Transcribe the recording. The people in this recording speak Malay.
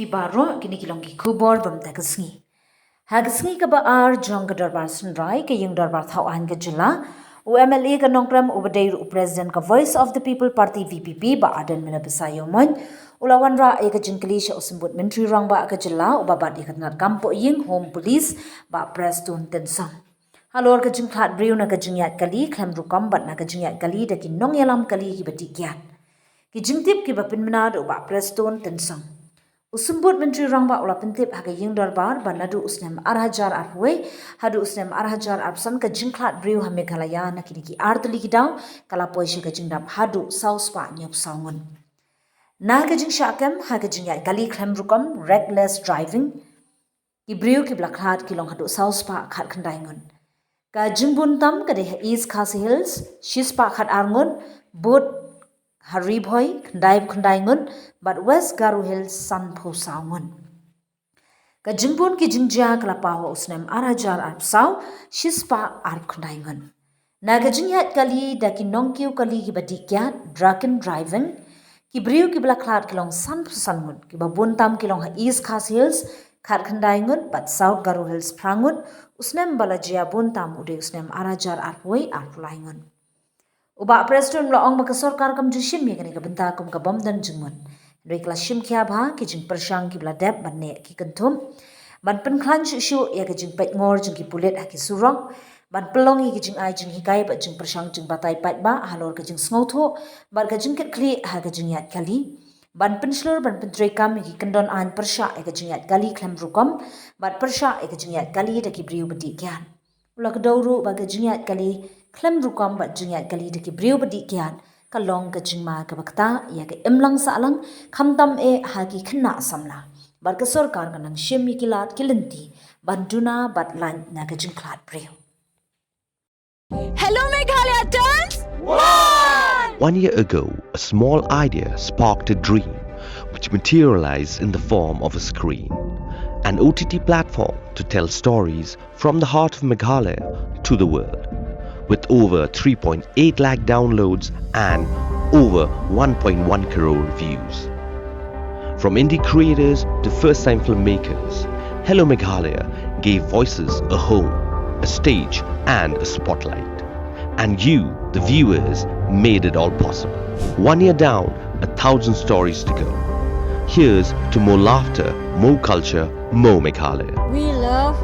Baro kini kilongi kubor bam tagasngi. Hagasngi ka ba jong ka darbar sunrai ka yung darbar thawan ka jula. UMLA ka nongpram ubadayr President ka Voice of the People Party VPP ba adan mina besayo mon. Ulawan ra ay ka jingkali siya usimbut menteri rang ba ka jula ubabat ikat nat kampo ying home police ba prestun tensang. Halor ka jing khlad briu na ka jingïaid kali khlem rukom bat na ka jingïaid kali da ki nong yalam kali ki bati kyiad. Ki jingtip ki ba pinmenad uba prestun tensang. Usumbut menteri rangba ula pentip haga ying darbar banadu usnem arhajar arhwe hadu usnem arhajar arpsan ka jingklat briu ha Meghalaya na kini ki artli kidaw kala poishe ka jingdap hadu sauspa nyop saungun. Na ka jing syakem haga jingïaid kali khlem rukom reckless driving ki briu ki blakhat kilong hadu sauspa khat khandaingun. Ka jingbun tam ka de East Khasi Hills shispa khat arngun boat Haribhoi khandaingun but West Garu Hills sanpho saungun. Ka jingbun ki jingjia kalapaho usnem arhajar arpsaw shispa arp khandaingun. Na ka jingïaid kali da ki nongkiu kali ki badi kyiad drug and driving ki briu ki blaklat kilong sanpho sangun ki babuntam kilong ha East Khasi Hills khat khandaingun but South Garu Hills prangun usnem balajia buntam ude usnem arhajar arpoi arpulaingun. Uba President laong makasarkar kam jushim ya kani kabenta kum kabam dan jungmun. Rekla shim kya bha ki jing persyang ki bladep banne ki kentum. Ban penklan shu ya ki jing pet ngor jing ki pulet ha ki surong. Ban pelong ki jing ai jing hikai ba jing persyang jing batai pat ba halor ki jing sngoto. Ban ka jing ket kli ha ka jing yat kali. Ban penslur ban pentrekam ki kendon an persya ya ki jing yat kali khlem rukom. Ban persya ya ki jing yat kali da ki briu bedi kyan. Ula kedauru ba ka jing yat kali khlem rukom ba jingïaid kali de ki briu badi kyiad ka long ka jingma ka bakta ya ka imlang salang khamtam e ha ki khna samla bar ka sarkar ka nang shemi kilat kilinti banduna batlan na ka jingklat briu. Hello Meghalaya turns 1 year ago, a small idea sparked a dream which materialized in the form of a screen, an OTT platform to tell stories from the heart of Meghalaya to the world. With over 3.8 lakh downloads and over 1.1 crore views. From indie creators to first-time filmmakers, Hello Meghalaya gave voices a home, a stage and a spotlight. And you, the viewers, made it all possible. 1 year down, 1,000 stories to go. Here's to more laughter, more culture, more Meghalaya. We love